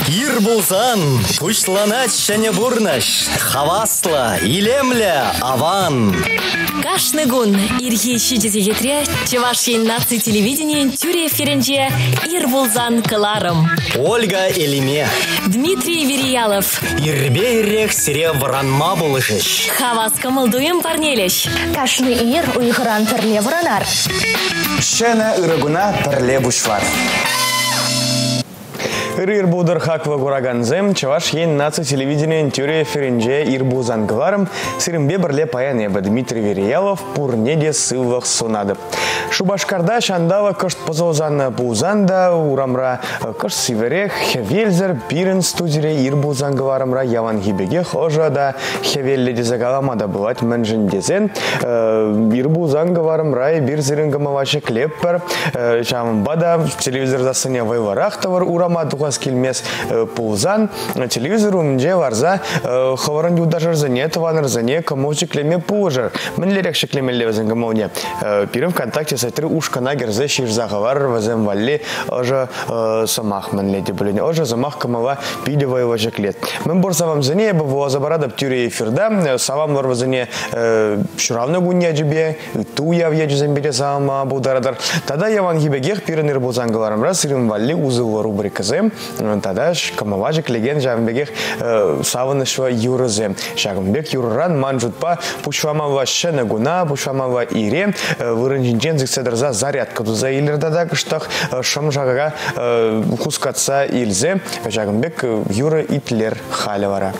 Ир булсан, пучланач шәне бурнаш, хавасла, илемля, аван. Кашны гун ирхи шидезегетре, чеваши наци телевидение тюре ференже ир булзан кыларым. Ольга Элиме. Дмитрий Вериялов. Ирбе ирех сире вранма булышыш. Хавас камылдуем парнелеш. Кашны ир уйгыран перле вранар. Шена ырыгуна перле бушлар. Ирбудыр хаква гураганзем, чаваш ен наци телевидение тюре ференже ирбузан гларым, сирымбе бірле паянеба Дмитрий Вериялов пурнеде сылвах сонады. Шубашкарда шандава кышт позозан бузанда, урамра кышт сиверех, хевельзер пирен студире ирбузан гларымра яван хибеге хожа да хевелле дезагаламада бывать менжен дезен, ирбузан гларымра и бирзерингамаваче клеппер, бада телевизор засыне вайварахтавар урамаду келмес пулзан телевизору мже варза хаваран юдажар зане таванар зане камочи клеме пужар менлерек шеклемелле вазен гамоне пирим ВКонтакте сайтры ушкана герзе ширзагавар вазен валли ожа самах менледи блин ожа замах камава пидевая важеклет мен борсавам зане бо забарада птюре эфирда савам лор вазане шуравна гуня жибе туя в яжзембеде сама бударадар тада яван гибегех пиренер бузангаларам раз ирим валли узыл рубриказе Тадаш камаважик легенд жавбегех саванышва юрызе. Жагымбек юрран манжутпа пушвамава шена гуна, пушвамава ире, вырынжинчен зикседерза зарядка туза илердада кыштах шамжагага хускатса илзе. Жагымбек юры итлер халевара.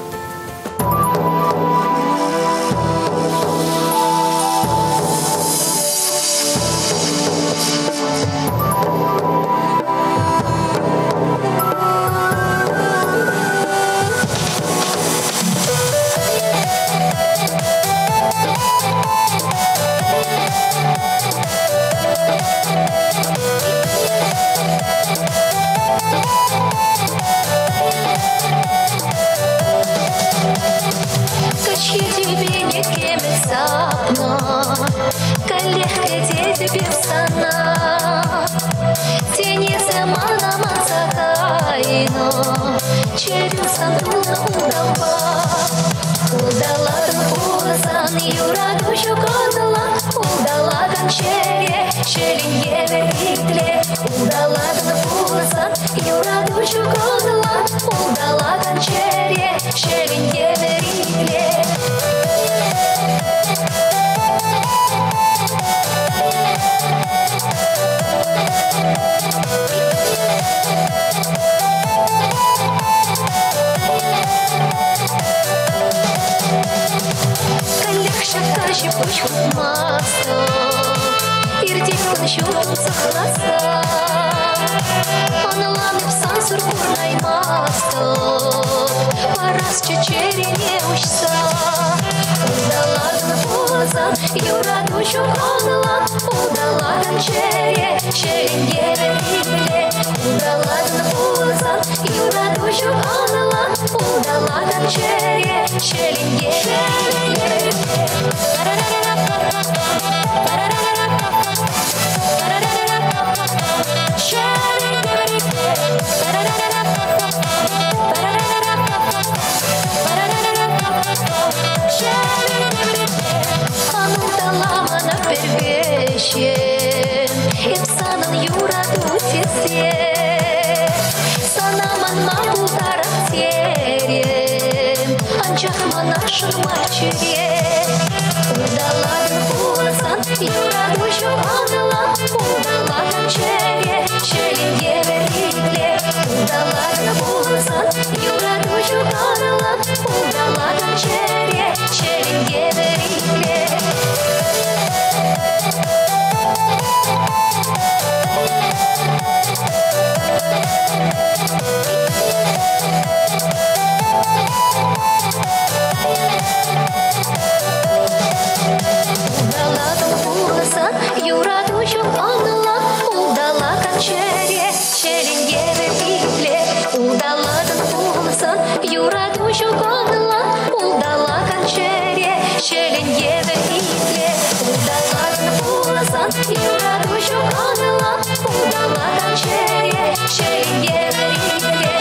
Юра душу канала, удала кончере, шеренге вериге,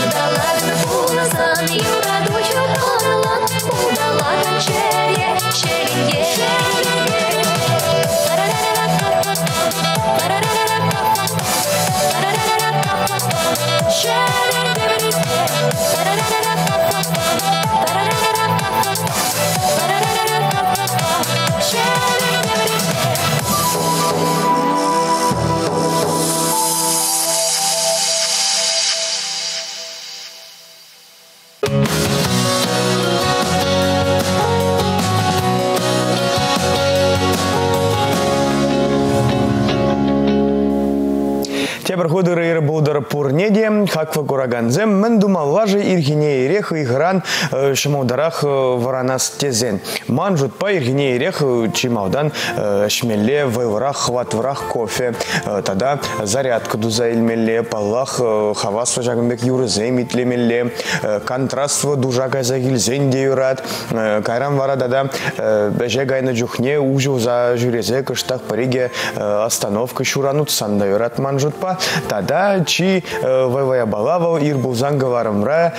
удала Тебір худыры бұлдыр пурнеде, хаква кураганзем, мен думаллажы иргине ирех игран шымаударақ варанас тезен. Ман жутпа иргине ирех чимаудан шмелле вайварах хватварах кофе. Тада зарядку дуза илмелле, паллах хавасва жагымбек юрызем итлемелле, контраства дужака загилзен де юрат. Кайрам вара дада бәже гайны жүхне ужу за жүрезе кыштақ париге остановка шуранут санда юрат ман жутпа. Тада чи вайвая балавал ирбулзан говорымра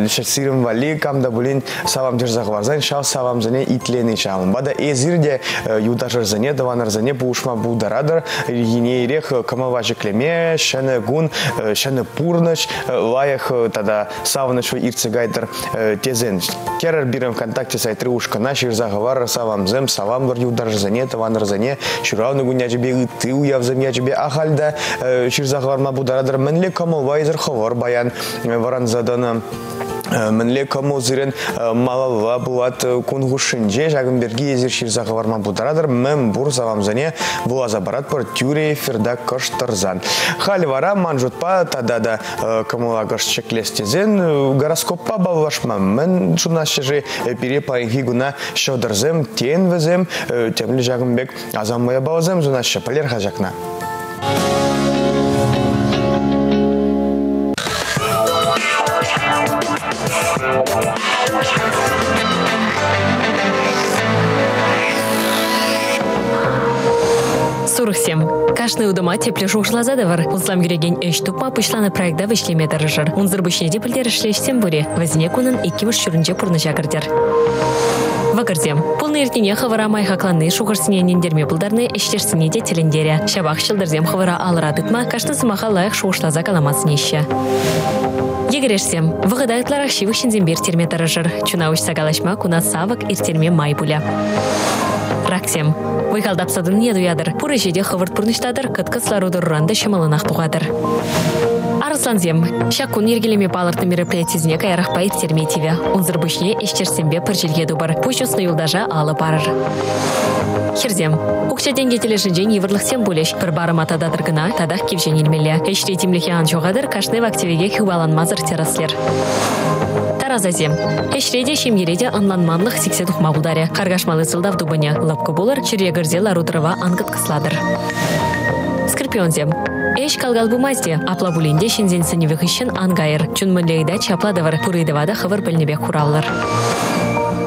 шасирым вали камда булин савам держахварзан шал савам зане итлени шамын. Бада эзирде юдашырзане даванарзане пушма бударадыр ине ирех камаважы клеме шаны гун шаны пурныш лаях тада савнышу ирцегайдыр тезен. Керер бирым ВКонтакте сайтры ушкана ширзахвар савам зем савамгар юдашырзане даванарзане шуравны гуня жебе ты уявзам я жебе ахальда ширзахварма бударадыр мінле камыл вайзыр ховар баян варанзаданы мінле камыл зірен малалла булат кунгушынже жагымберге езір ширзахварма бударадыр мен бур завамзане булаза барат пар тюре ферда кыштырзан. Хали вара манжутпа тадада камыла кыш чеклестезен гороскоппа балвашма мен журнашчыжы пире пайынхи гуна шодырзем тен везем темлі жагымбек азаммая балзем журнашчы палер хажакна. Сурхсем. Кашны удома тепле шушлазадывар. Узлам греген эш тупма пышланы проекта вышлеме дырыжыр. Унзыр бышне депілдер ішлештен бұре. Вазіне күнін иккіміш жүрінже пұрныша кірдер. Вагырзем. Пулны ертене хавара май хакланы шуғырсыне нендерме бұлдарны эштерсіне де телендере. Шабақ шылдырзем хавара алыра дытма кашны сымаға лайық шушлаза каламасын еші. Егерешсем. Вғыдайтлар архивых шензембер терме дырыжыр. Чунауш сагалашма куна савық иртерме май бұля. Раксем. Выхалдапсадын еду ядыр. Пуры жеде хывырт пұрныштадыр, кыткыслар удырранды шымылынақ бұғадыр. Арысланзем. Шакун ергелеме балырты мероприятизіне каярақпа иртерметиве. Унзыр бүшне ештерсембе піржелге дубар. Пущосны юлдажа алы барыр. Херзем. Укша денге телешінжен еврлықсем бөлеш. Бір барым атададыр гына, тадақ кевжен елмелі. Эшретимліхе анчоғадыр, кашны вактивеге хюбаланмазыр терраслер. Таразазем. Эшреде шемереде анланманлық сиксе тухма бұлдаре. Қаргашмалы сылдав дубыне. Лапко болыр, чүрегірзе ларудрыва ангыт кысладыр. Скорпионзем. Эш калгал бумазде, апла булинде шензенсіне вихышын ангайыр. Чунмынлейда чапладывыр, пурыйдывада хывыр білнебе кураллар.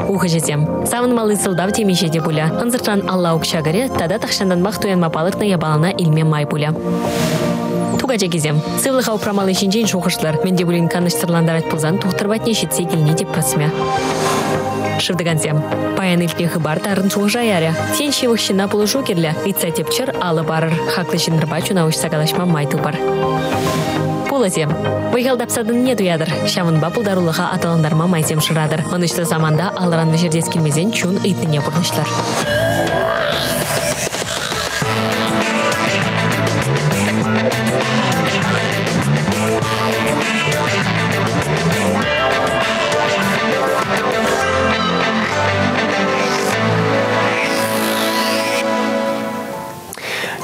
Ухажезем. Савын малы сылдав темешеде буля. Анзыртан алла укшагаре, тада тахшандан мақ туян мапалықна ябалана илме май буля. Тугачагезем. Сывлыха упрамалы шинжен шухышлар. Менде булин каныш сырландарат пылзан тухтырбат нешетсе келіне деп пасме. Шывдыганзем. Паян илпе хыбар тарын шуғжа яря. Сен шевықшына пулы жукерлі. Итса тепчір алы барыр. Хаклы жындырба чунауш сагалашма май тупар. Пулазем. Выйгалдапсадын нету ядыр. Шамынба пулдарулыға аталандарма майзем шырадыр. Онышты заманда алыранны жердес келмезен чун ыйтыне бұрнышлар.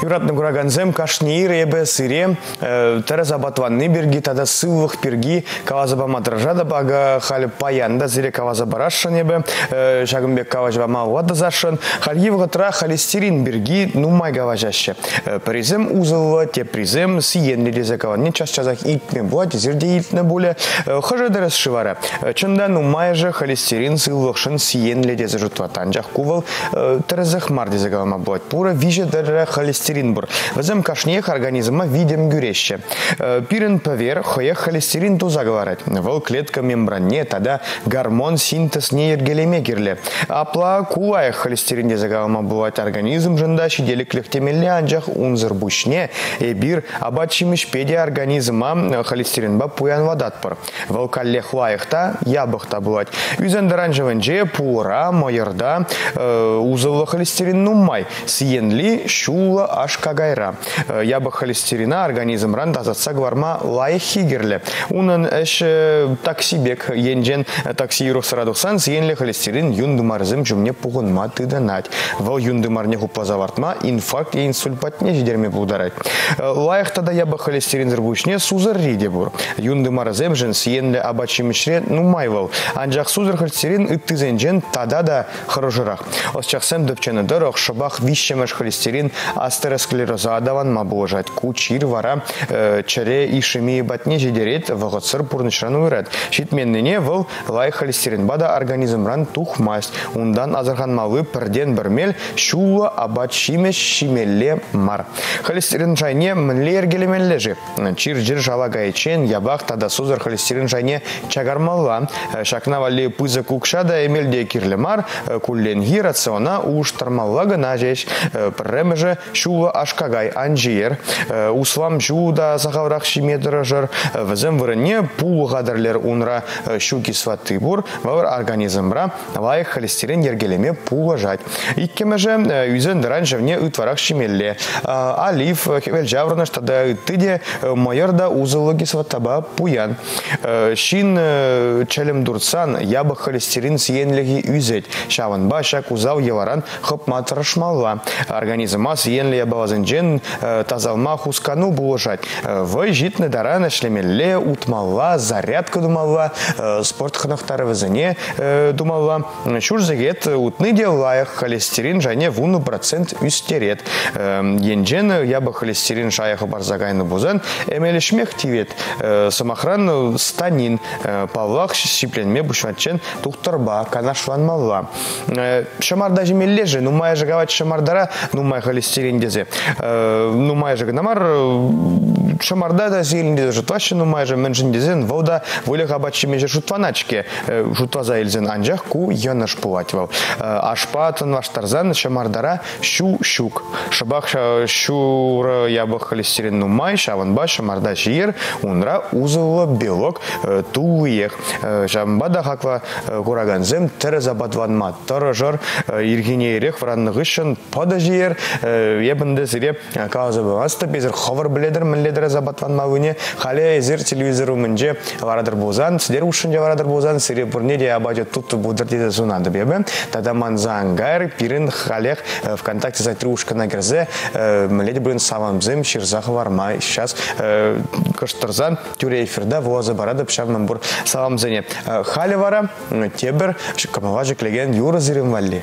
Юратны кураганзем кашнир ебе сыре тереза батванны берги тада сылвых перги кавазаба матражада бага хали паянда зире каваза барашын ебе шагымбек каважба мауада зашын хальевға тра холестерин берги нумай гаважаще призем узылва те призем сиен лезе каванне час-часах итне буат зирде итне буле хажа дерес шивара чында нумай же холестерин сылвықшын сиен лезе жутватан жақ кувал терезах мар дезе кавама буат пура виже дере холестерин холестерин бур. Вазем кашнех организма видим гюреще. Пирен повер хоех холестерин туза говорит. Вол клетка мембранне, тогда гормон синтез не ергелеме гирле. Апла кулаях холестерин дезагалма бывает организм жендащи дели клехтемелли анжах унзыр бушне. Бир абачимиш педи организма холестерин ба пуян вадатпыр. Вол каллех лайықта ябықта бывает. Юзен даранжевенже пура майырда узылы холестерин нумай. Сиенли шула аш кагайра. Ябық холестерина организм ран тазатса гварма лайық хигерле. Унын эш таксибек енжен такси юрық сырадықсан сиенли холестерин юндымарзым жүмне пуғынма тыданать. Вол юндымарне хупазавартма инфаркт и инсульт патне жидерме бударать. Лайықта да ябық холестерин зырбушне сузыр риде бур. Юндымарзым жын сиенли абачимишре нумайвал. Анжақ сузыр холестерин ыттызенжен тада да хорошырақ. Осчақсем дөпчені дұрық шыбақ вишемеш холестерин астеросклероза адаванма болжать. Кучир вара чаре ишеми батне жидерет вағытсыр пурнышран уйрат. Шитменнене выл лай холестерин бада организмран тухмасть. Ундан азырханмалы пірден бірмел шула абачимеш шимелле мар. Холестерин жайне мінле ергелемелле же. Чир жир жала гайчен ябақ тада сузыр холестерин жайне чагармалла. Шакна вали пызы кукшада эмелде кирлемар, кулленги рациона уштармалла гына жеш. Премеже шула ашкагай анжир. Услам жуда сахаврах шиметра жыр. Візім вырыне пул гадарлер унра щуки сваты бур. Вавр организмра лайық холестерин ергелеме пула жать. Иккемеже үзен дыран жевне ütварах шимелле. Алиф хевел жаврныш тада үттіде майырда узылыги сватаба пуян. Шин челем дурцан ябы холестерин сиенлігі үзет. Шаван башак узав еваран хып матырышмалла. Организма сиенлі ябалазынжен тазалма хускану булыжать. Вой житны даран эшлемелле утмалла, зарядка думалла, спорт хынықтары візіне думалла. Шурзегет утны дел лайық холестерин жайне вуну процент үстерет. Енжен ябы холестерин шайықы барзагайны бузан эмелешмех тивет. Самахран станин павлақ шипленме бушватчен тухтарба канашланмалла. Шамарда жемелле же, нумай жагавать шамардара, нумай холестерин дезе. Нумай жагнамар шамарда да зелен дезе жутваще, нумай же менжин дезен, волда волех абачи меже жутваначке, жутваза эльзен анжах ку яныш пулативал. Ашпатын ваш тарзан шамардара щук. Шабах щура ябы холестерин нумай, шаванба шамарда жир, унра узылы белок туыех. Жамбада хаква кураганзем терезабатванма таражар иргинерех вранныгышын подажир ебінде сире кауза бывасты безір ховар біледір мінледір забатванма вуне хале езір телевизору мінже варадыр бозан сидер ушынже варадыр бозан сире бурне де абаджа tuttu будыр деде зунады бебе тада манзангар пирин халех ВКонтакте зайтри ушкана герзе мінледі бірін савамзем ширзах варма сейчас кыштырзан тюре эфирда воза барады пшамын бұр савамзене хали вара тебір камаважы клеген юры зирим валли.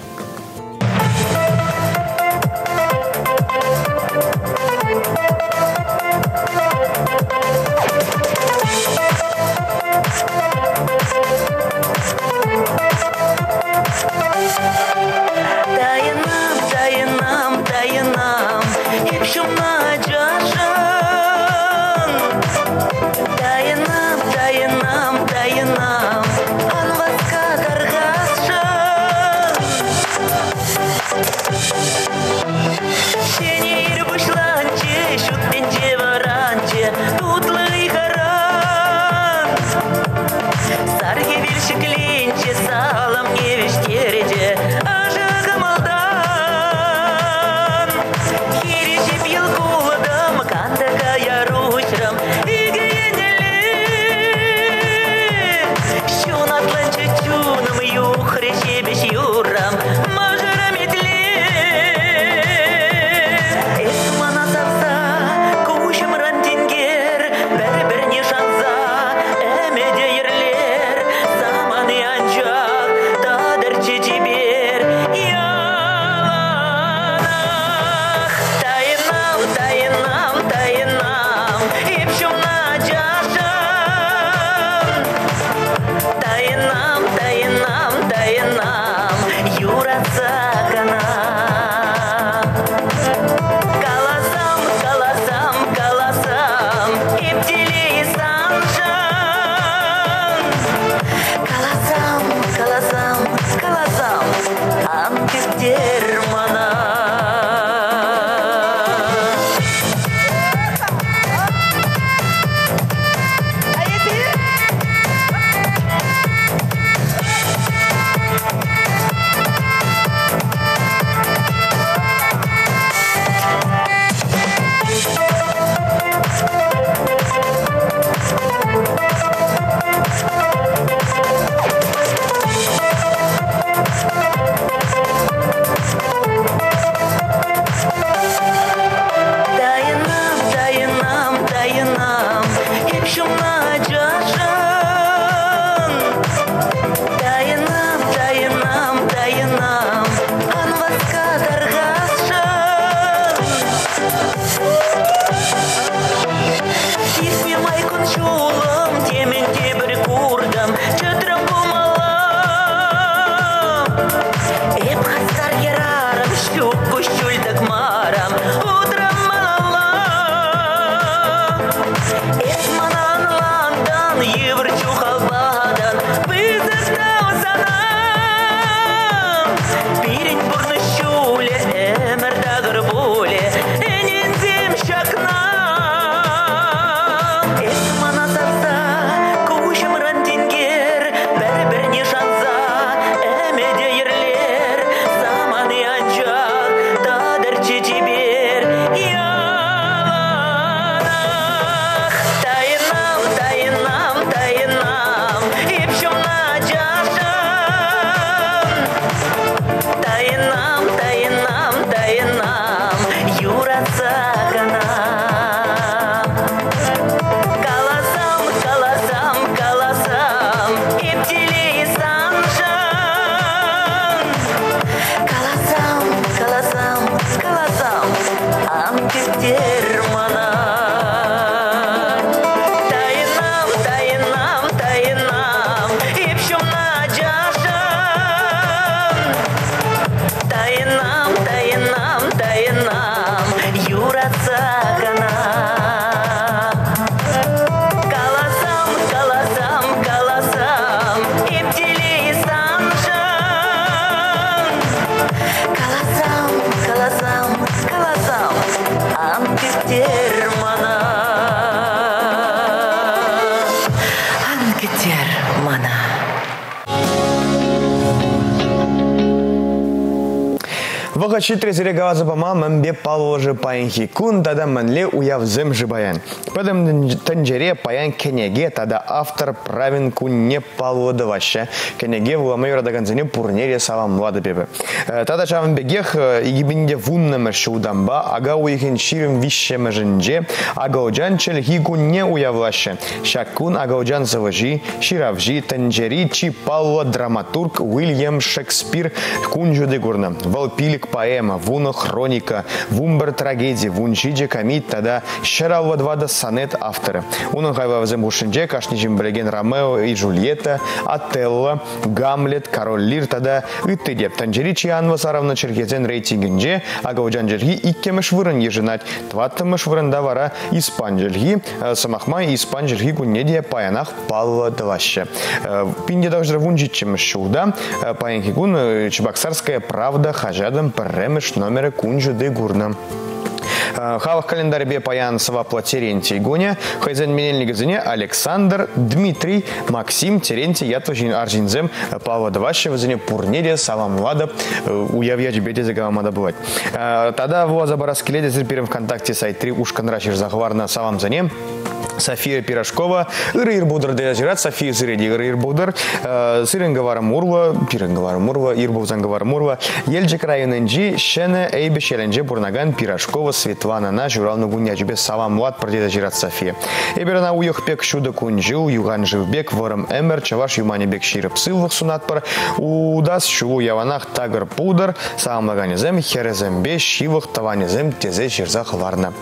кетер мана. Вахачи трезере гавазапама мамбе палвожи паянхи кун тада манле уявзем жибаян. Падам танжере паян кенеге тада автор правин кун не палводаваща. Кенеге вуламай радаганзане пурнере савам млада бебе. Тада чаван бегех игибинде вунна мершудамба, ага уихин ширим вище мажинже, агауджан челхи кун не уявлаща. Шакун агауджан заважи, ширавжи, танжери чи палва драматург Уильям Шекспир кунжуде гурна. Валпилик поэма, вуна хроника, вумбер трагедии, вунчиджи комит, тогда щералва двада сонет автора. Уна хайва взембушинже, кашничим бреген Ромео и Джульетта, Отелло, Гамлет, Король Лир, тогда итыде. Танжеричи анва саравна черкезен рейтингинже, агауджан джерги иккемеш вырын еженать, тваттымыш вырында вара испан джерги, самахма испан джерги куннедия паянах палва далаще. Пинде даже вунчичем шуда, паянхи кун Чебоксарская правда хажадам паремеш номера кунжу де гурна. Халах календарь бе паян свапла Терентий Гуня, хайзен менельник зене Александр, Дмитрий, Максим, Терентий, Ятважин, Аржинзем, Павла Даващева зене Пурнеде, Салам Влада, уявья тебе за гамада бывать. Тогда во забараскеледе зерперем ВКонтакте сайт 3 ушка нрачишь захварна Салам зене. София Пирожкова, Ирир Будр Дезират, София Сыреди, Ирир Будр, Сыренговара Мурва, Пиренговара Мурва, Ирбузанговара Мурва, Ельджик районенджи, Шене, Эйбе Шеленджи, Бурнаган, Пирожкова, Светлана, на Журавну Гунячбе, Салам Млад, Продезират София. Эберна Уйохпек Шуда Кунджил, Юган Живбек, Вором Эмер, Чаваш Юманибек Широп Сылвах Сунатпар, Удас Шулу Яванах Тагар Пудр, Салам Лаганезем, Херезембе, Шивах Таванезем, Тезе Ширзах Варна.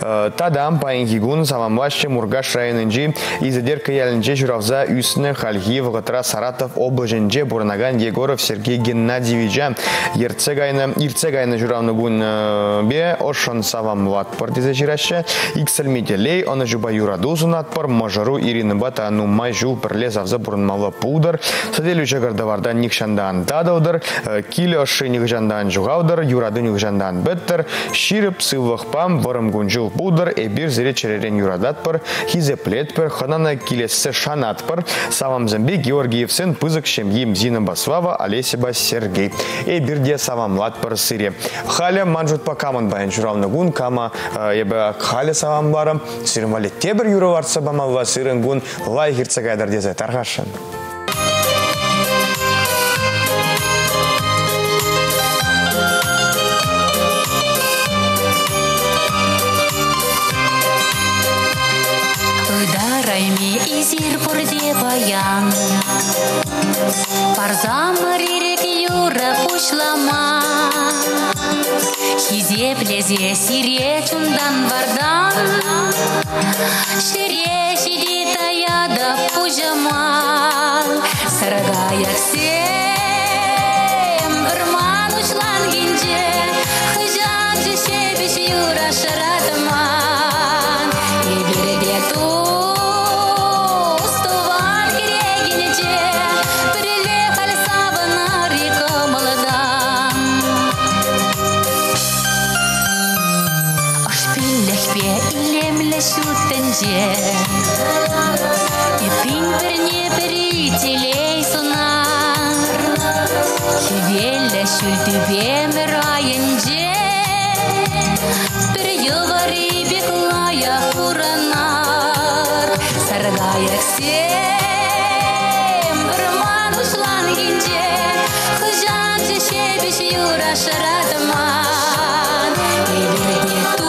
Тадам Паингигун, Салам Лаще, Мургаш районенджи, Изадерка Яленджи, Журавза, Юсне, Хальгиев, Гатра, Саратов, Облаженджи, Бурнаган, Егоров, Сергей Геннадьевича, Ирцегайна Журавну Гун Бе, Ошон Савам Млад Партизачираща, Иксальмителей, он Жуба Юрадузу Надпар, Мажару Ирина Бата, ну Майжу, Перлезавза Бурнмала Пудар, Саделюча Гардавардан Никшандан Тадаудар, Килёши Никжандан Жугаудар, Юраду Никжандан Беттер, Ширип Сылвах Пам, Вором Гунжул Пудар, Эбир Зречеререн Юрадатпар, Хизеплетпер, Ханана Килессе Шанатпар, Савам Замби, Георгиев сын, Пызык Шемьим Зина Басвава, Олесиба Сергей, Эбирде Савам Латпар Сыре. Халя Манжут Пакаман Баян Журавна Гун, Кама Еба Халя Савам Барам, Сирмали Тебер Юровар Сабамава Сырен Гун, Лай Гирцагайдар Дезе Таргашан. Райми изир бурде баян, Парзам рирек юра пушлама, Хизе плезе сире чундан вардан, Шире сидит аяда пужама, Сарагаяк сем, Барман учлан гинже, Хыжан же шебеш юра шаратман, И береде ту, и пинтерне перителей сонар, Хивеля шультыве мираенже, Переговори беклая уранар, Саргаяк сем, Барман ушлан гинже, Хыжан же шебеш юра шаратман, И береге ту,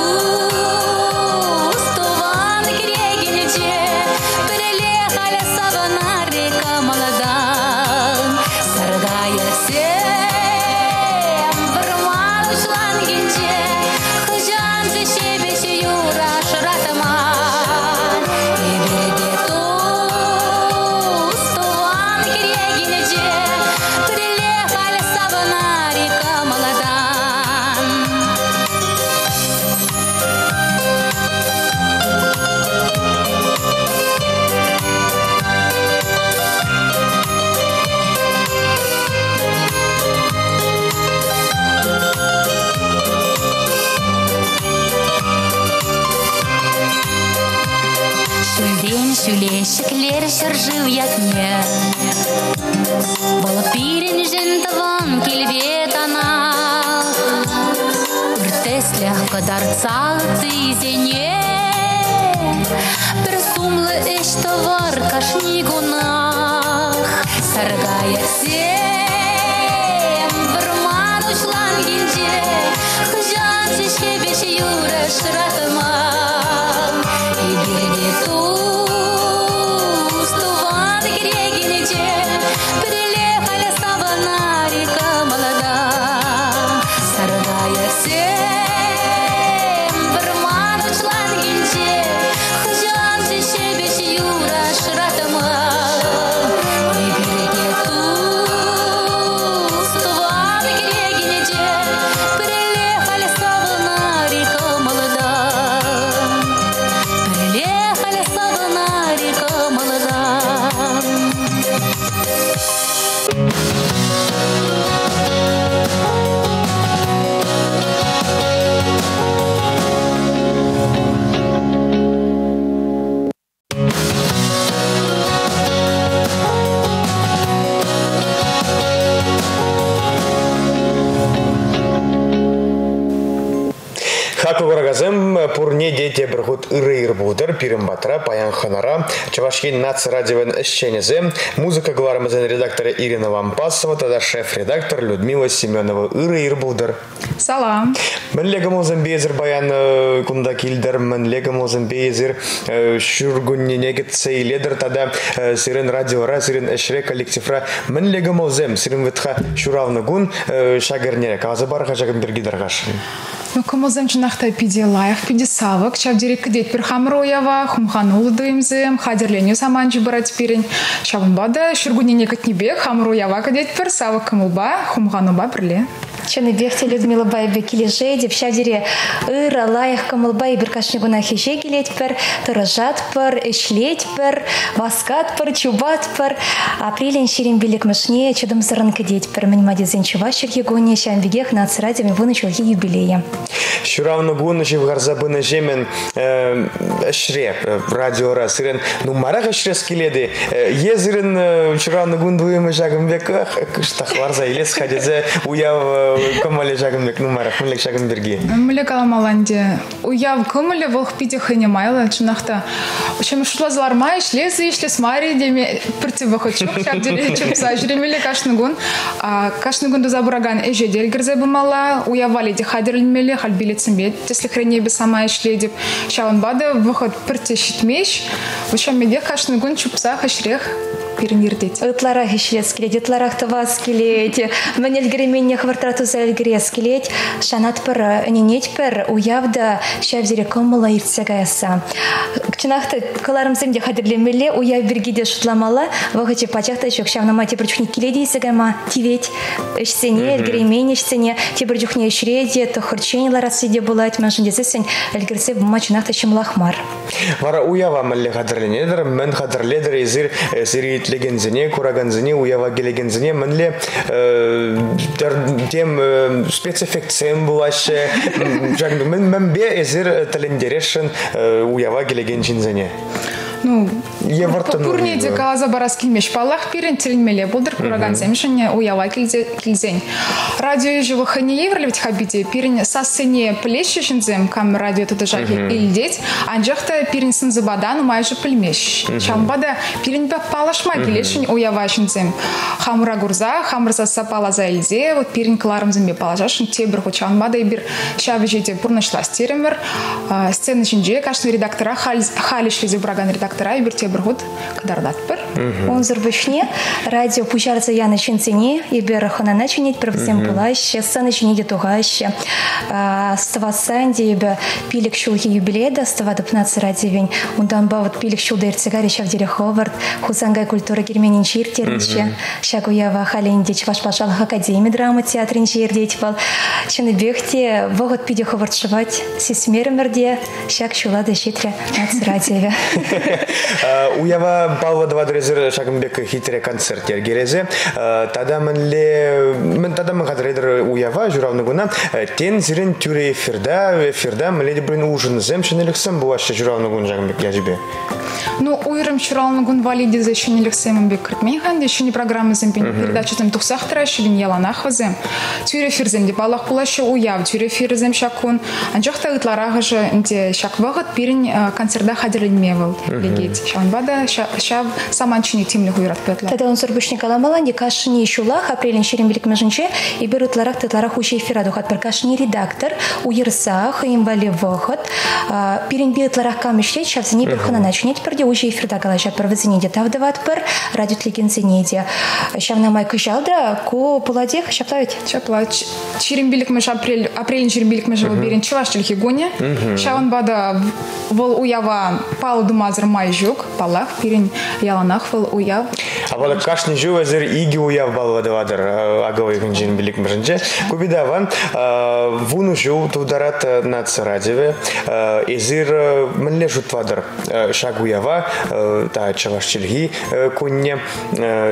Молода. yakne Bala pirin jentavan kilbet ana Urteslях kadar цалцы зене Персумлы эшта var кашни гунах Саргая сем Бірман учлан гинже Хыжан шешебеш юра шыратыман И берге туз Туван грегенеже Прилепали савана река молода Саргая сем Бірман учлан гинже Хыжан шешебеш юра шыратыман И берге туз Туван грегенеже Прилепали савана река молода Прилепали савана река молода Хакы горагазым пурне дети біргут ыры будыр, пирим батра, паян ханара, Чавашкин нац радиовен ісченезе, музыка гларымызын редакторы Ирина Лампасова, тогда шеф-редактор Людмила Семенова ыры будыр. Салам. Мен легамозын безір баян кунда килдер, мен легамозын безір шүргүнне кетсе иледір, тогда сирен радиора, сирен эшре коллективра, мен легамозым, сирен витха шуравны гун шагернере, казы барха шагын бергидергаш. Ну, кому замчинахта пиди лайх, пиди савок, чавдирик кадет перхамроява, хумханулы дуимзем, хадерленю саманчи барать пирень, чавунбада, шургунине катнебек, хамроява кадет пер, савок камулба, хумхануба перле. Чаны бехте Людмила Байбе килеже, девшавдире ыра лайх камылбай биркашнигуна хеше келет пер, тырыжат пер, эшлет пер, васкат пер, чубат пер, апрелен ширин билик мышне, чудом зырын кадет пер, менмадезен чувашер егоне, шамбегех нацрадиами вынучил юбилея. Шуравны гуны жив гарзабыны жемен эшре радиора сирен нумарах эшре скеледи езирен шуравны гун дуемы жагымбек кыштах варза илес хадезе уяв комале жагымбек нумарах мылек жагымберги Мылек аламаланде уяв комале волх пиди хыне майла чунахта чем шулазлар май шлезы ишлес мари деме противохочук шавдире чупса жремеле кашныгун кашныгунду забураган эже дергерзе бумала уявали де хадерлмеле халбилецембет если хрене бы сама ишле деп шаунбада выход пертешитмеш учам меде кашныгун чупса хашрех перенирдеть. Ытларах ишлес келет, ытларах тавас келет, менель гременне хвартрату зель грес келет, шанат пер, ненет пер, уявда шавзире коммала иртсегаяса. Кчинахты каларымсемде хадерлемеле, уяв бергиде шутламала, вахаче пачахта еще кшавнамати прочухни келеди исегама, тивет, эшсене, гременне эшсене, те прочухни эшреде, то харчени ларасиде булать, маншындесесен, эльгерсе бума чунахта шимлахмар. Вара уява мэлле хадерленедер, мен хадерледер изир сирит легензине, кураганзине, уява гелегензине, менле тем спецэффектсем булаще, мен бе изир талендерешен уява гелегензине. Ну, пурнеде каза барас килмеш палах пирен тельмеле булдыр кураган земшене уява килзень. Радио живых не еврлевать хабите пирен сасене плещешензем кам радио туда жаги илдеть, анжахта пирен сынзабадан майже пельмеш. Чамбада пирен бе палашма килешень уявашензем. Хамра гурза, хамрза сапала за илзе, вот пирен кларым зембе палажашен тебр хочанбада и бир шабежете пурнашла стеремер. Сцены чинже кашны редактора халишли зебраган редактора и берте бргут кадардат пер. Он зарбышне радио пучарца я начинцене и берахана начинить провсем пулаще, сцены чиниде тугаще. Става санди бе пилик шулхи юбиледа, става допнацы радиовень. Ундан ба вот пилик шулда ирцегари шавдире Ховард, хусангай культура герменин чиртерниче, шагуява халендич ваш пашалах академии драмы театрин чирдеть пал. Чины бехте вогот пиде Ховард шивать, сисмеремерде, шаг шулада щитре нац радиове. Уява балва два дрезер шагымбек хитре концерт ергерезе. Тада мен хадредер уява журавны гуна тен зирен тюре эфирда мледи брин ужин земшен элексем буаще журавны гун жагымбек яжбе. Ну уйрым чуралны гун валиди за еще не лексемом бек кыртмейхан, еще не программы земпин передачу там тухсахтара, шилин яланах вазем. Тюре фирзем, де балах пулаще уяв, тюре фирзем шакун. Анжахта ытларага же, де шак вагат пирин концерда хадерлин мевел. Легеть. Шанбада, шав саманчини тимли хуйрат петла. Тогда он сурбушник аламаланди, кашни шулах, апрелин ширим велик меженче, и берут ларах тетларах учей фирадухат, per кашни редактор, уйрсах, им вали вахат, пирин биетларах камешлет, шав зени перхана начнет, перде учей фирда галачат, per вазенеде тавдават пер, радиот леген зенеде. Шав на майка жалдра, ко пуладех, шаплавить? Шаплавить. Ширим велик меж апрелин ширим велик меж берин чуваш тельхи гоне. Шаван бада вол уява пал думазр майжук, палах, пирин яланах вол уяв. А вот кашни жу азер иги уяв балвадавадыр аговый гынжин велик меженче. Кубидаван вуну жу тударат нац радиве, эзир мле жутвадыр шагуява, та чаваш тельхи кунне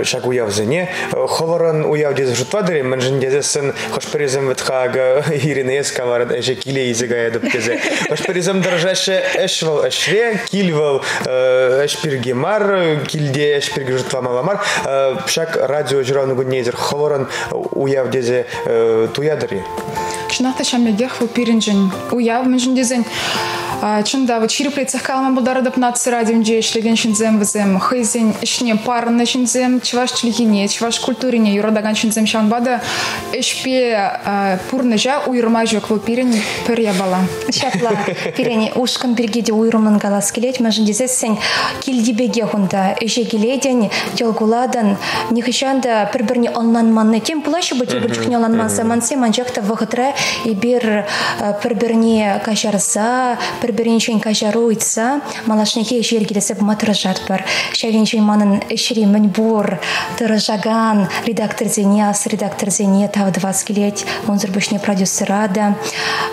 шагуяв зене, ховаран уяв дез жутвадыре, менжин дезесен хошперизм ветхага иринес каварат эше киле изегая доптезе. Хошперизм дорожаще эшвал эшре, кильвал эшпиргемар, кильде эшпирге жутва маламар, пшак радио журавну гуднезер ховаран уяв дезе туядыре. Шнахта шамлегех в пиринжин уяв менжин дезен. Чында вот чириплецах калма бударадап нац радиом джешлеген шинзем вазем хызен ишне парны шинзем чваш члигине чваш культурине юрадаган шинзем шанбада эшпе пурныжа уйрмажок в пирин перьябала. Шапла пирени ушкан бергеде уйруман галас келет менжин дезесен килдибеге хунда эшегеледен йолгуладан нихишанда перберни онланманны тем пулашы бути бирчукне онланманса мансе манжакта вагытра и бир перберни кашарса перберинчен кажаруйца, малашники ешергелесеп матражат бар. Шавинчен манын эшри мэнбор, тыражаган, редактор зеняс, редактор зене тав 20 лет, он зарбышне продюсерада.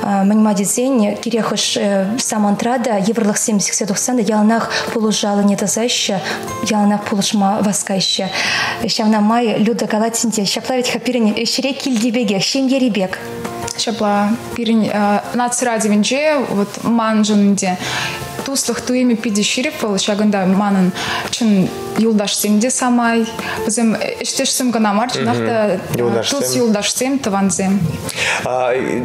Мэнимади зень, кирехыш самантрада, еврлых 70-90 ялнах полужала не тазаща, ялнах полушма васкайща. Шавна май люда галатинте, шаплавить хапирин эшре кильдибеге, шем ерибег. Шапла пирин нац радивинже вот манжунде туслых туими пиди ширипал шаганда манын чын юлдашсем самай bizim иштешсем гана марчнахта тус юлдашсем таванзем.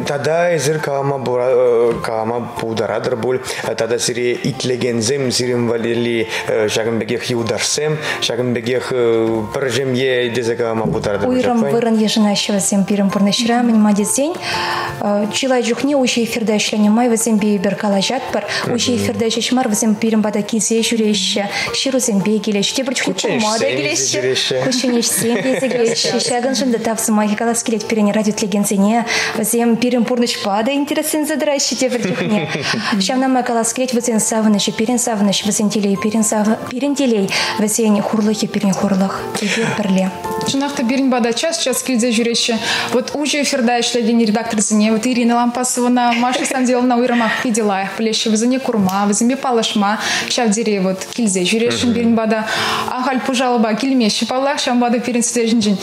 Тада эзер кама пударадыр бул тада сире итлегензем сирим валили шагынбегех юлдашсем шагынбегех пыржемье дезекама пударадыр. Уйрам вырын ежинащего зем пирим пурнешра мадезень чилай жухне уши эфирда эшләнемай вазем бейбер калажат бар уши эфирда эшмар вазем пирим бада кизе журеща ширу зем бегелеш тебрчку помада гелеш кученеш сем безегеш шагын жында тавсымай калас келет пирене радиот легензене вазем пирим пурныш пада интересен задращи тебрчукне шамнама калас келет вазем савыныш пирин савыныш вазем телей пирин телей вазем хурлыхи пирин хурлых тебер перле Жинахта бирин бада час кильзе журеща вот уже эфирда эшлеген редактор зене вот Ирина Лампасовна Маша Санделовна уйрамах пиделаях плещи вазене курма ваземе палашма шавдире вот кильзе жюрешин бирин бада ахаль пужалба кильмеши палах шамбада пирин стежинжин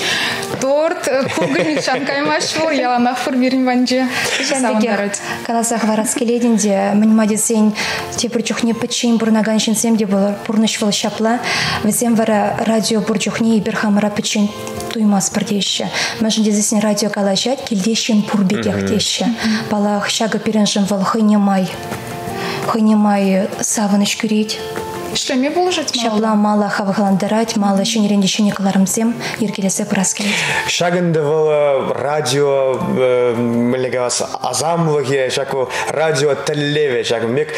торт кугрин шанкаймашво яланах фур бирин ванже саундарат каласах вараскелединде мнимадесень те причухне печень бурнаганшин семде было пурнышвал шапла вазем вара радио бурчухне и берхамара печень туймас пардеща мәжінде зесен радио калашат килдещен пурбекех теща палах шага пиренжин вал хынемай савыныш күрет Что мне было жить мало? Шапла мало хавгаландарать, мало шенеренди шеникаларымсем, еркелесе праскелет. Шагында вала радио мелегас азамлыге, шаку радио теллеве, шагымбек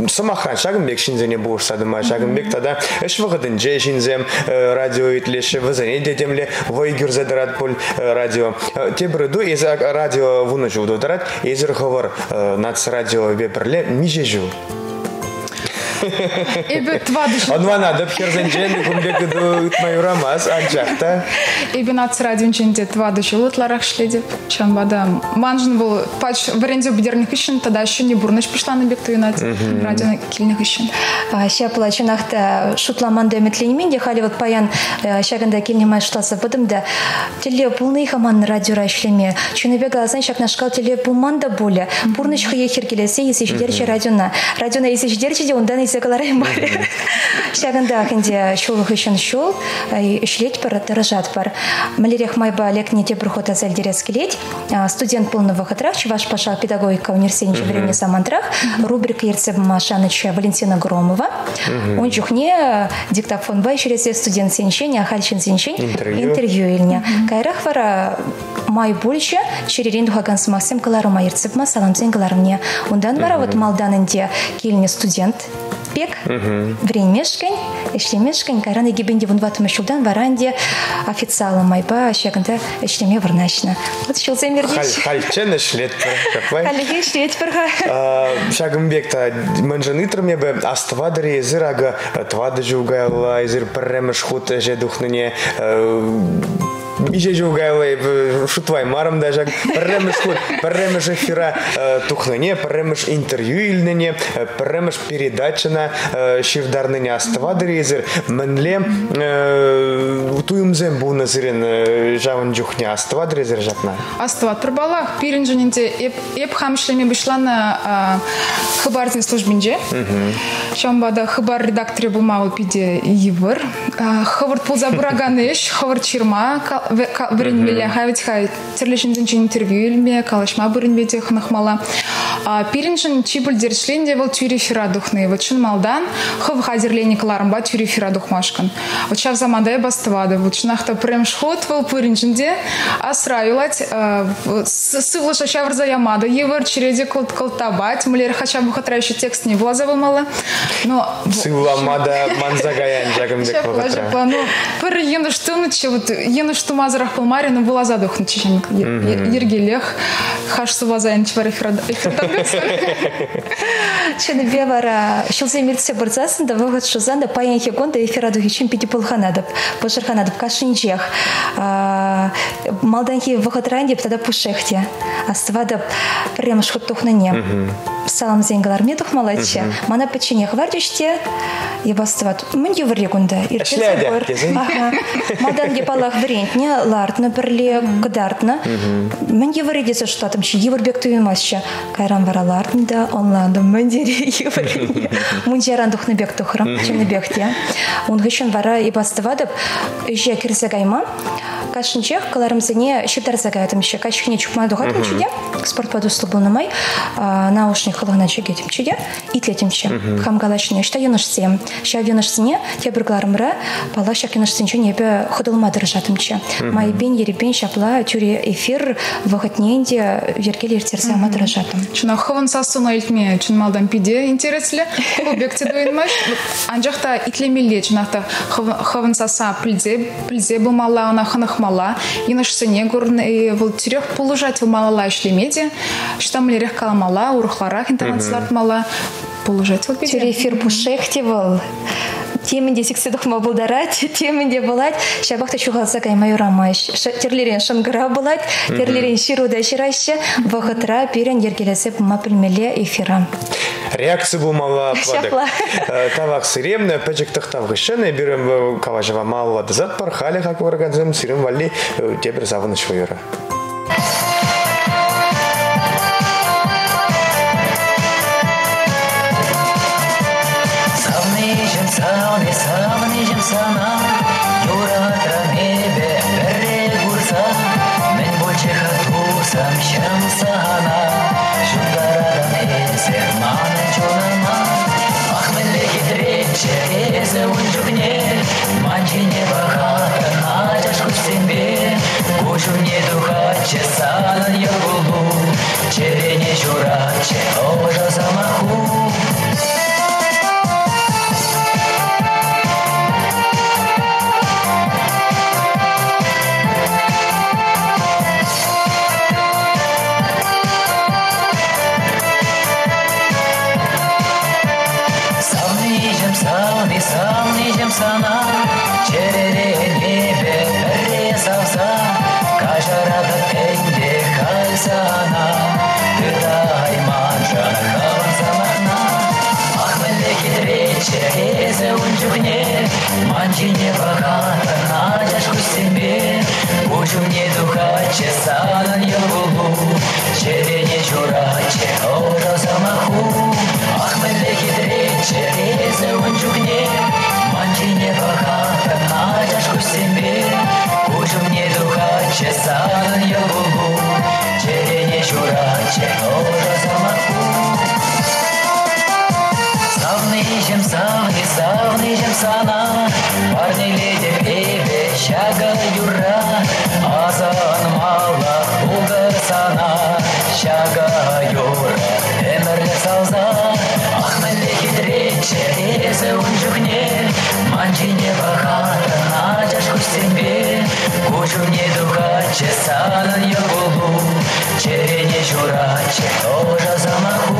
самахан шагымбек шинзене бурсадыма, шагымбек тада эш вагыдын же шинзем радио итлеше вазене детемле войгюрзе дарат пол радио. Тебрыду из радио вунучу дарат, из рховар нац радио веперле мижежу. Онвана да пхерзенжен кумбек ду майурамас анчахта. Ибинат радинченде два душилут ларах шледи. Чанбада манжен был пач варенде бедерных ищен, тогда еще не бурныш пришла на бег туинать радио кильных ищен. Ща плачинахта шутламанда метленмен дехали вот паян щаганда кильнемай шласа будымда теле полный хаман радио рашлеме. Чунебега азан щак нашкал теле пулманда боля. Бурныш хае херкелесе если ждерче радиона. Радиона если ждерче де ондан килсе каларайым бар. Шагында хинде шулых ишен шул, ишлеть пар дорожат пар. Малерех майба лекне те проход азельдерес келеть. Студент полного хатрах, чуваш паша педагогика университета времени самантрах, рубрика Ерцеб Машаныча Валентина Громова. Он жухне диктофон бай через студент сенчень, ахальчин сенчень интервью ильня. Кайрах вара май больше черерин дугаган с Максим Каларма Ерцеб Ма салам зен Калармне. Ундан вара вот малданынде кильне студент пек, времешкань, эшлемешкань, кайран егибенде вон ватым шулдан варанде официалы майба шагында эшлеме варнашна. Вот шулзе мердеш. Хальчен эшлет пар. Хальге эшлет парга. Шагымбекта манжанытрме бе аствадри зирага твады жугайла изир парремеш хут же духныне Иже жугайлы шутвай марым даже парремеш эфира тухныне, парремеш интервью илнене, парремеш передачана шивдарныне аствадри изир менле туюмзем буна зирен жавын жухне аствадри изир жапна. Аствад пробалах пиринженинде еп хамшлеме бишлана хабарзин службинже. Шамбада хабар редакторы булмау пиде йывыр. Хабар пулзабураганеш, хабар чирма вренмеле хавить хай терлешинзен интервью илме калашма буринбеде хнахмала. Пиринжен чибуль дершленде вол тюри фира духны. Вот шин малдан хав хазерлени клармба тюри фира духмашкан. Вот шав замандай бастывады. Вот шинахта прям шхот вол пиринженде асраюлать сывлаша шаврза ямада йывыр череде колтабать. Мулер хача бухатрающий текст не влазавы мала. Но сывламада манзагаян жагымбек бухатра. Ну пыр ена что ночи вот ена что мазарах полмарина была задохнуть чечен ергелех хаш сувазайн чвар эфирдабец. Чен бевара шулзе мирце барзасында вагат шузанда паян хегонда эфираду хичим пити полханадып пошарханадып кашинчех малданхи вагатранде тогда пушехте аствадып прям шхут тухныне. Салам зенгалар мне тухмалаче. Мана печенье хвардиште и бастыват. Мен еврегунда. Малдан гепалах врентне лартна перле кдартна. Мен евредеса что там чи еврбек туймасча. Кайран вара лартнда онланда мен дере евредне. Мунжаран тухныбек тухрам ченебекте. Он гышын вара и бастывадып же кирсагайма. Кашинчех каларымзене шиптар загайтымче. Кашхине чукма духатым чуде. Спортпаду слабунамай наушник хылгына чегетим чуде. Итлетимче. Хамгалачне что юношсем. Ща юношсене те биргларымра пала ща юношсенче небе ходылма дыржатымче. Майбен еребен шапла тюре эфир вахатненде вергели иртерсама дыржатым. Чуна хован сасуна илтме чун малдан пиде интересле. Объекте дуйнмаш. Анжахта итлемеле чунахта хован саса пльзе бумала она ханахмала. Юношсене горны вол тюрех полужать в малала ишлемеде. Что млерех каламала урхларах интернет мала полужать вот тюре эфир пушехтивал. Темінде сексидухма булдарать, темінде булать. Шабахта чугалса кай майорамаш. Терлерен шангара булать, терлерен шируда шираще. Вахатра пирен ергелесеп мапилмеле эфира. Реакция булмала падак. Тавак сиремне печек тахтавгышene бирем каважава мала дазат пархали хак организм сирем вали тебер заваны швойра. Savnijim sana Yuratra nebe berre gursa Men bolche khatusam shamsana Shundaradam ese mane chonama Ahmelle gidreche eze unjubne Manjine bahata najash kusimbe Kujune duhache sanan yagulu Черене жураче ожа замаху Savnijim sana Çerere nebe berre savsa Kajarada tende kalsana Gıday mancan kavan zamana Ahmelle gidreçe eze unjubne Manjine bakata najaş kusimbe Ujumne duhaçe sanan yolulu Çerene juraçe ora zamahu Ahmelle gidreçe черезе унчукне, манчине бахата, начашку себе, кучу мне духа, чесанын йогулу, черене чураче, тоже замаху. Савный чем сана, парни леди бебе, щага юра, азан мала, уга сана, щага юра, эмерле салза, ахмеле хитрече, резе унжукне, манчине бахата, начашку себе, кучу мне духа, чесанын йогулу, черене чураче, тоже замаху.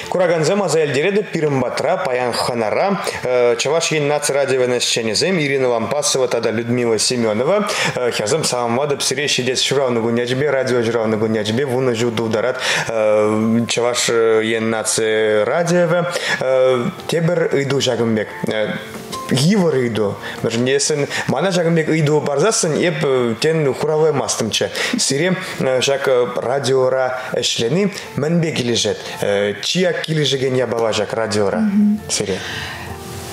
Кураганзем азаэльдереде пирымбатра, паян ханара, чаваш ен нац радиовена сченезем, Ирина Лампасова, тада Людмила Семенова, хязым самамвада псире щедец шуравны гунячбе, радио журавны гунячбе, вуна жуду ударат, чаваш ен нац радиове, тебер иду жагымбек. Гивор иду. Несен мана жагымбек иду барзасын, еп тен хуравай мастымча. Сире жак радиора эшлени mənбе килежет. Чия килежеген ябава жак радиора. Сире.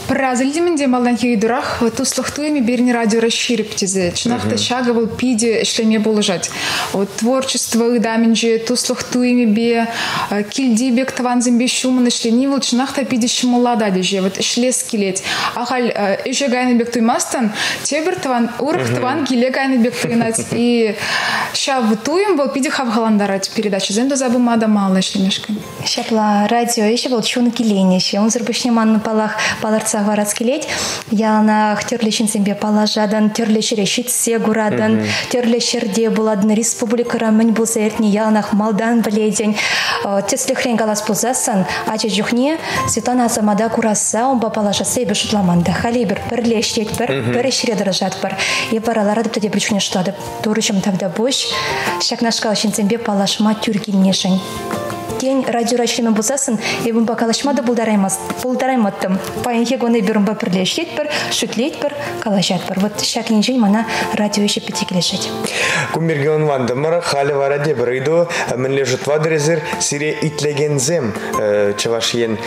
Разылдимінде малдан хейдурах, туслахтуями берни радио расширip тизе. Чынақта шага был пиде эшлеме болыжать. Творчество ыдаминже туслахтуями бе килдибек таванзимбе шумын эшлени был чынақта пиде шымылада деже. Эшлес килеть. Ахаль эше гайны бек туймастан, тебер таван, урах таван киле гайны бек туйнать. И ша втуем был пиде хавгаландарать передачу. Земда забымада мало эшлемешкан. Шапла радио еще был чун киленище. Он зарбышне манны палах паларца вараскелет, ялнах терлешин себе положадан, терлешере щитсе гурадан, терлешерде буладын республикара мэнь булса эртни ялнах малдан бледень. Тесли хрен галас пузасан, ача жухне, Светлана Азамада кураса, он ба положа себе шутламанда. Халибер, перлештеть, перешре дрожат пар. И паралара дыпта дебричуне штады. Туручам тогда бош, шак нашкал щинцембе палашма тюргильнешень. День радиорачными бузасын, и бумба калашмада булдарайматтым. Паянхе гоны берумба перлештеть пар, шутлеть пар, калашат пар. Вот шак нинжень мана радио еще пятикилешать. Кумирген вандамар, хали вараде брыду, мен лежит вадрезер, сире итлегензем, чавашьен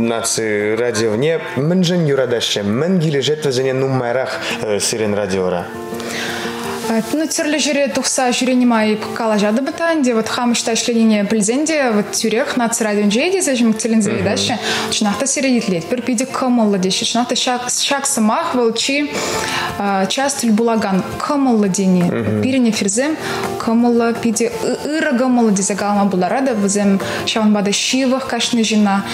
наци радиовне, мен жен юрадаше, мен гилежет вазене нумайрах сирен радиора. Ну, терле жюри тухса жюри немай калажады бытанде, вот хамышта ишленение плезенде, вот тюрех наци радионжейде, зажим к целензеве дальше, чнахта сиредитлет, перпиди камалла деши, чнахта шак самах волчи часть булаган, камалла дени, пирене ферзем, камалла пиди ыра гамалла дезагалма буларада, вазем шаван бада шивах кашны жена,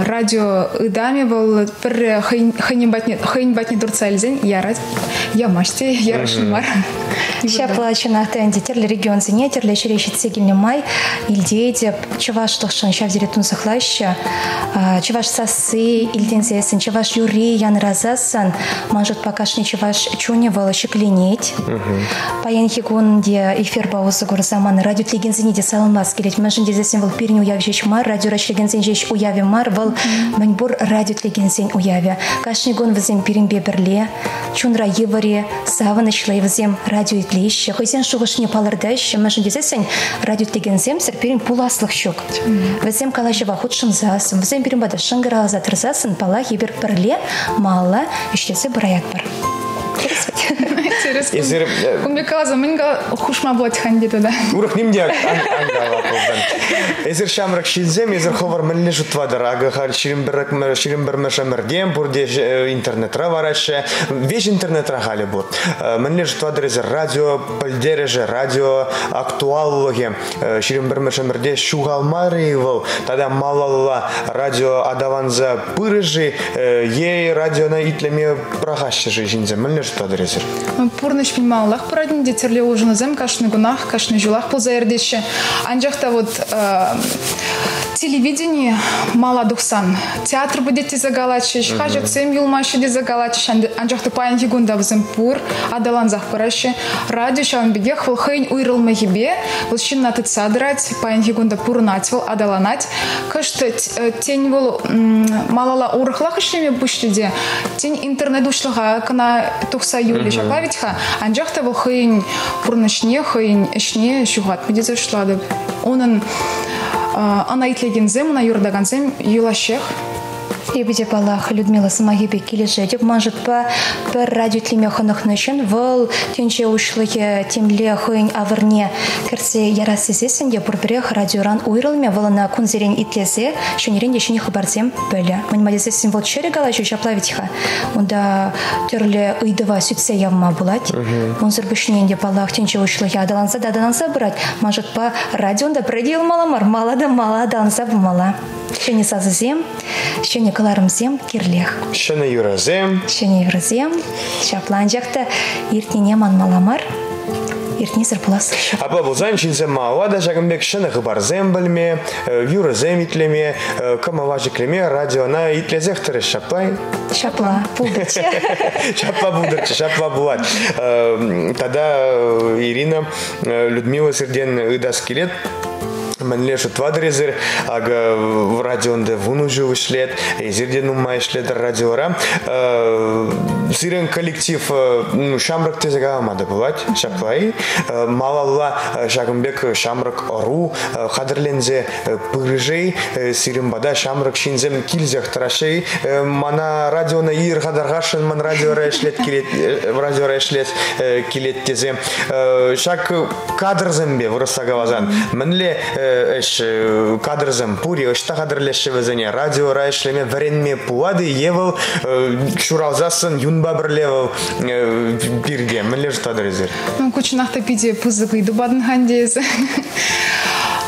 радио ыдами вол пер хайнбатни дурца эльзен, я маште, я рашнмар. Ща плачена тенди терле регион зене терле черещит сегельный май ильдейде чаваш тохшан ща взеретун захлаща чаваш сасы ильдензесен чаваш юри ян разасан манжут покашни чаваш чуне волоши клинеть паянхигун де эфир баузы гор заман радио тлегензене де салмас келет мәжин дезесен вол пирни уявжеч мар радио рачлегензен жеч уяви мар вол маньбур радио тлегензен уяви кашнигун вазем пирин беберле чунра евари саванычлай вазем радио итлище, хозяин шугашне палардайще, мәжін дезесен радио тлегензем сәрперин пуласлық щук. Вазем калашева худшым засын, вазем перин бада шангырала затырзасын, пала ебер пірле, мала, іштесі бұраяк бар. Интересно. Кумбеказа, менга хушма блать хандида, да. Урах нимде ангала полдан. Эзер шамрак шилзем, эзер ховар мэлле жутвадар. Ага хар ширим шамердем, бурде интернетра вараше. Весь интернетра хали бур. Мэлле жутвадар эзер радио, пальдереже, радио, актуаллоги. Ширим шамерде шугалмары вол. Тогда малалла радио адаванза пырыжи. Ей радио на итлеме прохаще жизнь. Мэлле жутвадар эзер. Пурныш пималлах порадин детерле ужин зем кашны гунах, кашны жулах позаердеше. Анжахта вот телевидение мала духсан. Театр будете загалачиш, хажак сем юлмаши де загалачиш. Анжахта паянки гунда взем пур, адалан захпараше. Радио шалан бегех волхейн уйрыл махибе, волщин натыт садрать, паянки гунда пур натвол, адаланать. Кашта тень вол малала урахлах ишлеме бушлиде. Тень интернет ушлага, кана тухса юли шаклавитха. Анжахта волхейн пурнашне, хейн эшне, шугат медизе шлады. Онын ана итлегензем, на юрдаганзем юлашех. Ебеде балах Людмила Самагибе келеше деп манжытпа бір радио тлемеханах нышын вол тенче ушлыке темле хойн авырне кірсе ярасызесін де бұрбірех радиоран уйрылме волына күнзерен итлесе шөнерен дешіне хабарзем бөлі. Манимадезесін вол чері галачу шаплавитха. Онда түрлі ұйдыва сүтсе явма булать. Онзыр бүшінен де балах тенче ушлыке адаланса да адаланса бұрат. Манжытпа радионда предел маламар, мала адаланса бумала. Шөне сазызем, шөне каларымзем кирлех. Шөне юразем. Шөне юразем. Шаплан жақта ертене манмаламар. Ертене сырпыласы. Апа бұлзан шынзем мауа да жағымбек шөне ғыбарзем білме, юразем итлеме, камава жеклеме, радиона итлезехтірі шаплай. Шапла будырчы. Шапла будырчы, шапла булат. Тогда Ирина Людмила Серден ыдас келет. Манле шутвадрезер, ага в радионде вунужу вышлет, изерден умай шлет радиора. Сирен коллектив шамрак тезага мада бывать, шаплай. Малалла шагымбек шамрак ру, хадерлензе пырыжей, сирен бада шамрак шинзем кильзех трашей. Мана радиона ир хадаргашен ман радиора шлет килет тезе. Шак кадрзембе вырастагавазан. Манле эш кадрзем пури ошта кадрлеше везене радио райшлеме вренме пуады евел шуралзасын юнба бирлевел бирге мелеш тадрезер. Ну кучнахта пиде пузык иду бадын хандез.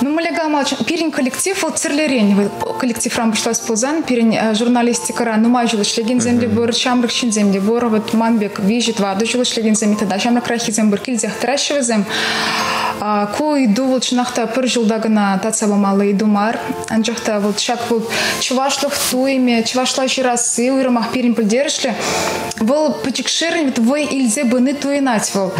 Ну, малега малч, пирин коллектив, вот церлерень, коллектив рамбушлас позан, пирин журналистика ран, ну майжулы шлеген земли бор, шамрак шин земли бор, вот манбек вижит ваду жилы шлеген земли тогда, шамрак рахи зембор, кильзях тращевы зем. Ку иду вот шнахта пыр жылдагына тацаба малы иду мар, анжахта вот шак вот чувашлых туйме, чувашла ширасы, уйрамах пирин пылдершли, был пачекшерин, вот вой ильзе быны туинать вол.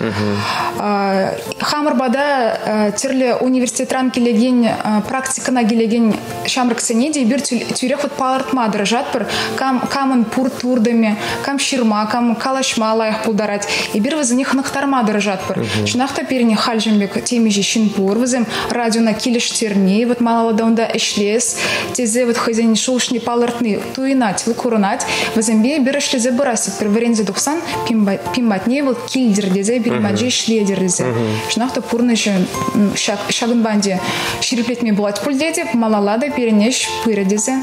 Хамар бада терле университет ранки леген практика на гелеген шамрак сенеди бир тюрех вот палартма дрожат пер камын пур турдами кам ширма кам калашма лайх пулдарать и бир за них нахтарма дрожат пер шнахта перне хальжембек темежи шинпур вызем радио на килиш терни вот мало даунда эшлес тезе вот хозяин шушни палартны туинать выкурунать вызембе бирашли забырасы пер варензе духсан пимбатне вот кильдер дезе бирмаджи шледер дезе шнахта пурныш шагын банде шириплетме булать пульдеде малалада перенеш пыредезе.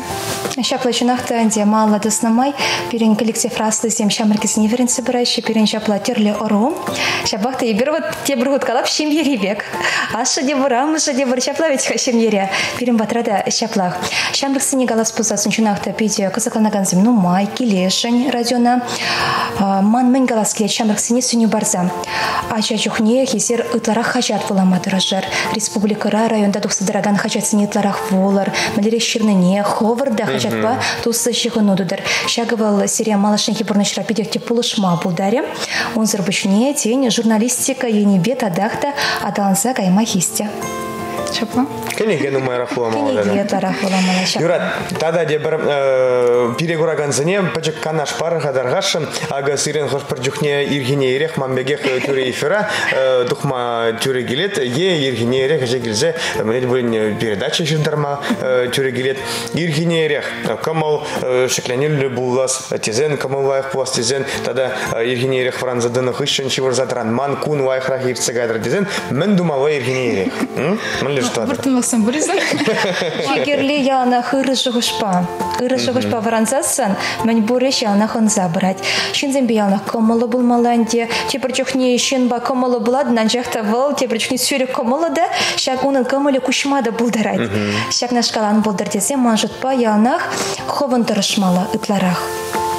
Шаплачынахта анде малалада снамай перен коллектив расты зем шамркес неверен собирайши перен шапла терли ору. Шабахта и бир вот те брут калап шемьери бек. Аша де бурам, аша де бур шаплавить шемьери. Перен батрада шаплах. Шамркес не галас пузас нчунахта пиде казакланаган зем ну май килешень радиона. Ман мен галас килет шамркес не суню барза. Ача чухне хисер ытларах хачат буламадыражар. Республика районда духсыдыраган хачатсыне ытларах волар. Малере ширныне ховарда хачатпа тусы шихынудыдыр. Шагывал серия малашынки бурнышра пидекте пулышма булдаре. Он зарбышне тень журналистика енебе тадахта адаланса кайма хисте. Чапла. Кенеген умайрах буламала. Кенеге тарах буламала. Юрат, тада де бір перегураганзыне пачык канаш пары хадаргашым, ага сирен хош пыржухне иргине ерех мамбегех тюре эфира, тухма тюре гилет, иргине ерех же гилзе, млед будем передача жиндарма тюре гилет, иргине ерех, камал шеклянил буллас тезен, камал вайх пуас тезен, тада иргине ерех франзадынах ищен чивар затран, ман кун вайхрах ирцегайдр тезен, мен думала иргине ерех. Млед что Вартынласым буризан. Шегерли ялна хырышыгышпа. Хырышыгышпа варанзасан, мен буреш ялна хонза брать. Шинзембе ялна комоло булмаланде, тепрчухне шинба комоло булад, нанжахта вол, тепрчухне сюрек комоло да, шак унын комоле кушмада булдарать. Шак нашкалан булдар десе, манжутпа ялнах ховын тұрышмала ытларах.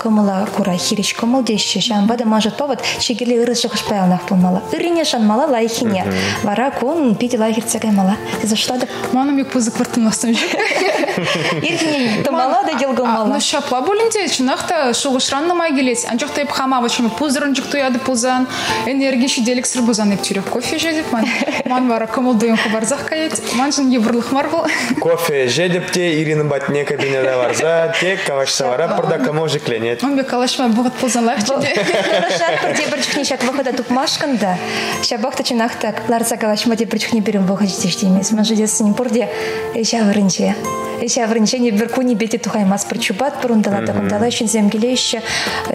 Комала кура хирич комал деші, шамбада мажет повод, шегели ырышыгыш паялнах пулмала. Ырине шанмала лайхине. Вара кун пити лайхирцегай мала. За что да? Манам як пузык вартынласым жүк. Ирхине томала да гелгомала. Ну шапла болинде, чынақта шуғышран намай келес. Анчақта еп хамава, чымы пузырын жүк туяды пузан, энергия шиделік сыр бузан еп тюрек кофе жедіп. Ман вара комал дойын хабарзақ кает. Ман жын еврлық марвал. Кофе жедіп те, Ирина батне кабинеда варза, тек кавашса вара, пырда кому жекленет. Он бе калашма бұғыт пузанлақ жеде. Хорошат бірде бір жүхне шак вақыда тұпмашқында. Шабақта чынақтак, ларса калашма де бір жүхне берім бұғы жетештеймес. Ман жедесін бұрде эша вырынче. Эша вырынче не бір күні бете тұхаймас бір чубат бұрындала тағымдала үшін земгеле еще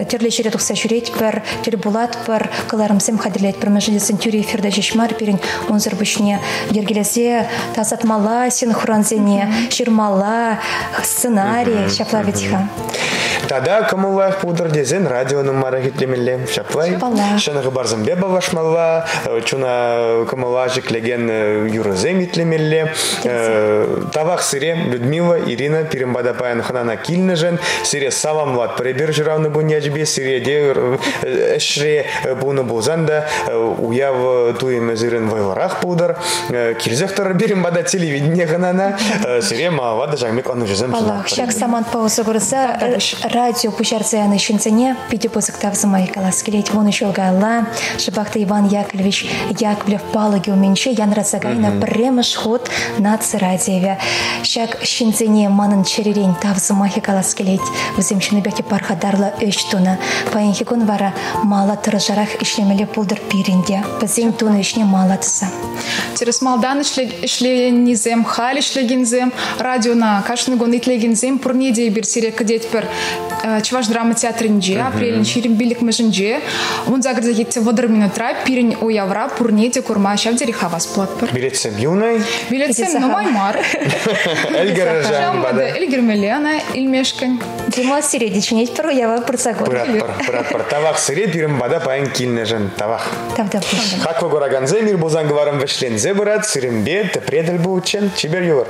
терле жере тұқса жүрет бір, тер булат бір, қыларымсым қадірлет бір. Ман жедесін тюре эфирда жешмар берін онзыр бүшіне ергелесе тасатмала, синхронзене, шырмала, сценарий, шапла ветиха. Тада камуллах пудр дезен радионың мара хитлемелле. Шаплай. Шанығы барзым беба вашмалла. Чуна камулла жеклеген юрызем хитлемелле. Тавах сире Людмила, Ирина, Перембада паян ханана килнежен. Сире саламлат пребер жиравны бунячбе. Сире де эшре буны бузанда. Уяв туем зирен вайларах пудр. Кирзехтар Перембада телевидение ханана. Сире малавада жагмек ану жезем. Шак саман пауза горса. Радио пушарцаяны шинцене пяти позыктав замайкалас келеть вон еще гайла шабахта Иван Яковлевич Яковлев палаги уменьше ян разагайна премыш ход над радиове. Шак шинцене манын черерень тав замайкалас келеть вземчины бяки пархадарла өчтуна. Паенхикун вара мала тыржарах ишлемеле пулдыр пиринде. Бізен туны ишне мала тыса. Через малдан ишленизем, хал ишлегензем, радио на кашны гон итлегензем, пурнеде и берсире кадеть пер Чуваш драма театринже, апрелин ширим билик мажинже. Он загруза гитте водор минутра, пирин у явра, пурнете курма, шавдери хавас платпер. Билетсем юной. Билетсем, ну маймар. Эльгар жан бада. Эльгар Мелена, Ильмешкань. Дима сиредичнеть пару ява процагон. Пратпар. Тавах сире пирим бада паян килнежен. Тавах. Тавда. Хаква гораганзе мир бузан гварам вешлен зебрат, сиримбе, те предель буучен, чибер юр.